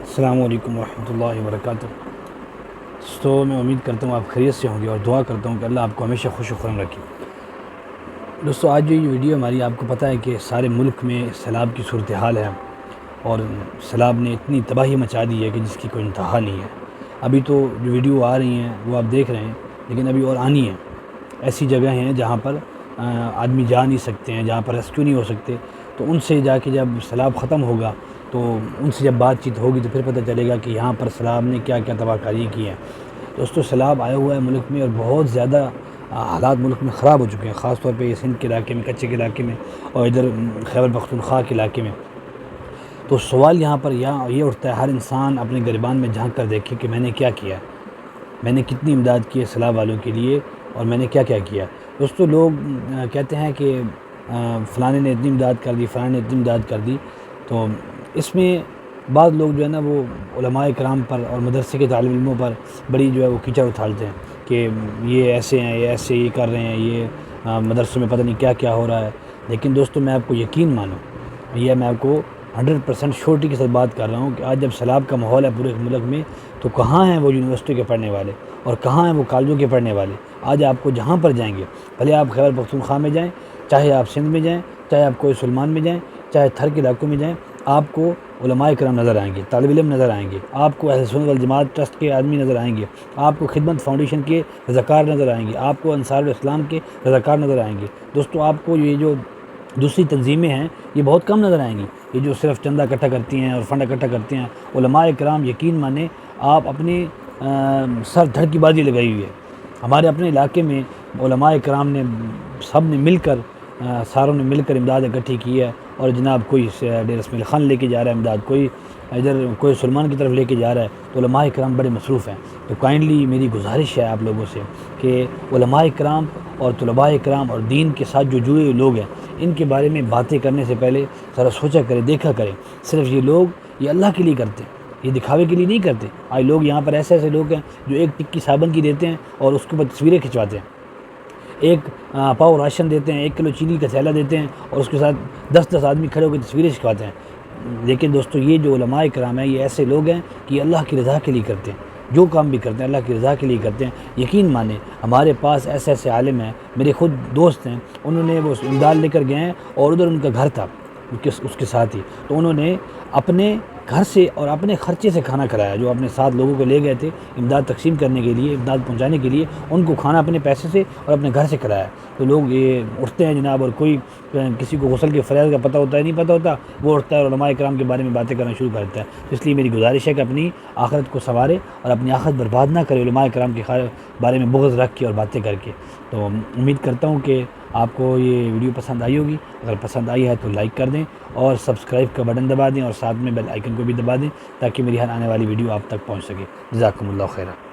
السلام علیکم ورحمۃ اللہ وبرکاتہ۔ تو میں امید کرتا ہوں آپ خیریت سے ہوں گے اور دعا کرتا ہوں کہ اللہ آپ کو ہمیشہ خوش و خرم رکھے۔ دوستو آج جو یہ ویڈیو ہماری آپ کو پتہ ہے کہ سارے ملک میں سیلاب کی صورتحال ہے اور سیلاب نے اتنی تباہی مچا دی ہے کہ جس کی کوئی انتہا نہیں ہے۔ ابھی تو جو ویڈیو آ رہی ہیں وہ آپ دیکھ رہے ہیں، لیکن ابھی اور آنی ہیں۔ ایسی جگہ ہیں جہاں پر آدمی جا نہیں سکتے ہیں، جہاں پر ریسکیو نہیں ہو سکتے، تو ان سے جا کے جب سیلاب ختم ہوگا تو ان سے جب بات چیت ہوگی تو پھر پتہ چلے گا کہ یہاں پر سیلاب نے کیا کیا تباہ کاری کی ہے۔ دوستو سیلاب آیا ہوا ہے ملک میں اور بہت زیادہ حالات ملک میں خراب ہو چکے ہیں، خاص طور پہ یہ سندھ کے علاقے میں، کچے کے علاقے میں اور ادھر خیبر پختونخوا کے علاقے میں۔ تو سوال یہاں پر یہ اٹھتا ہے، ہر انسان اپنے گریبان میں جھانک کر دیکھے کہ میں نے کیا کیا ہے، میں نے کتنی امداد کی ہے سیلاب والوں کے لیے اور میں نے کیا کیا کیا۔ دوستو لوگ کہتے ہیں کہ فلانے نے اتنی امداد کر دی، فلانے نے اتنی امداد کر دی، تو اس میں بعض لوگ جو ہے نا وہ علماء کرام پر اور مدرسے کے طالب علموں پر بڑی جو ہے وہ کیچڑ اٹھالتے ہیں کہ یہ ایسے ہیں، یہ ایسے یہ کر رہے ہیں، یہ مدرسوں میں پتہ نہیں کیا کیا ہو رہا ہے۔ لیکن دوستو میں آپ کو یقین مانوں، یہ میں آپ کو 100% شورٹی کے ساتھ بات کر رہا ہوں کہ آج جب سیلاب کا ماحول ہے پورے ملک میں، تو کہاں ہیں وہ یونیورسٹی کے پڑھنے والے اور کہاں ہیں وہ کالجوں کے پڑھنے والے؟ آج آپ کو جہاں پر جائیں گے، بھلے آپ خیبر پختونخوا میں جائیں، چاہے آپ سندھ میں جائیں، چاہے آپ کوئی سلمان میں جائیں، چاہے تھر کے علاقوں میں جائیں، آپ کو علماء کرام نظر آئیں گے، طالب علم نظر آئیں گے، آپ کو اہل سنت والجماعت ٹرسٹ کے آدمی نظر آئیں گے، آپ کو خدمت فاؤنڈیشن کے رضاکار نظر آئیں گے، آپ کو انصار الاسلام کے رضاکار نظر آئیں گے۔ دوستو آپ کو یہ جو دوسری تنظیمیں ہیں یہ بہت کم نظر آئیں گی، یہ جو صرف چندہ اکٹھا کرتی ہیں اور فنڈ اکٹھا کرتی ہیں۔ علماء کرام یقین مانیں، آپ اپنی سر دھڑ کی بازی لگائی ہوئی ہے۔ ہمارے اپنے علاقے میں علماء کرام نے سب نے مل کر ساروں نے مل کر امداد اکٹھی کی ہے، اور جناب کوئی ڈیرہ اسماعیل خان لے کے جا رہا ہے امداد، کوئی ادھر کوئی سلمان کی طرف لے کے جا رہا ہے، تو علماء کرام بڑے مصروف ہیں۔ تو کائنڈلی میری گزارش ہے آپ لوگوں سے کہ علماء کرام اور طلباء کرام اور دین کے ساتھ جو جڑے ہوئے لوگ ہیں، ان کے بارے میں باتیں کرنے سے پہلے ذرا سوچا کریں، دیکھا کریں۔ صرف یہ لوگ یہ اللہ کے لیے کرتے ہیں، یہ دکھاوے کے لیے نہیں کرتے۔ آج لوگ یہاں پر ایسے لوگ ہیں جو ایک ٹکی صابن کی دیتے ہیں اور اس کے اوپر تصویریں کھنچواتے ہیں، ایک پاؤ راشن دیتے ہیں، 1 کلو چینی کا تھیلا دیتے ہیں اور اس کے ساتھ 10 آدمی کھڑے ہو کے تصویریں کھنچواتے ہیں۔ لیکن دوستو یہ جو علماء کرام ہیں یہ ایسے لوگ ہیں کہ یہ اللہ کی رضا کے لیے کرتے ہیں، جو کام بھی کرتے ہیں اللہ کی رضا کے لیے کرتے ہیں۔ یقین مانیں ہمارے پاس ایسے عالم ہیں، میرے خود دوست ہیں، انہوں نے وہ امداد لے کر گئے ہیں اور ادھر ان کا گھر تھا اس کے ساتھ ہی، تو انہوں نے اپنے گھر سے اور اپنے خرچے سے کھانا کھلایا، جو اپنے ساتھ لوگوں کو لے گئے تھے امداد تقسیم کرنے کے لیے، امداد پہنچانے کے لیے، ان کو کھانا اپنے پیسے سے اور اپنے گھر سے کھلایا۔ تو لوگ یہ اٹھتے ہیں جناب، اور کوئی کسی کو غسل کے فرائض کا پتہ ہوتا ہے نہیں پتہ ہوتا، وہ اٹھتا ہے اور علماء کرام کے بارے میں باتیں کرنا شروع کرتا ہے۔ اس لیے میری گزارش ہے کہ اپنی آخرت کو سنوارے اور اپنی آخرت برباد نہ کرے علماء کرام کے بارے میں بغض رکھ کے اور باتیں کر کے۔ تو امید کرتا ہوں کہ آپ کو یہ ویڈیو پسند آئی ہوگی، اگر پسند آئی ہے تو لائک کر دیں اور سبسکرائب کا بٹن دبا دیں اور ساتھ میں بیل آئیکن کو بھی دبا دیں تاکہ میری ہر آنے والی ویڈیو آپ تک پہنچ سکے۔ جزاکم اللہ خیرہ۔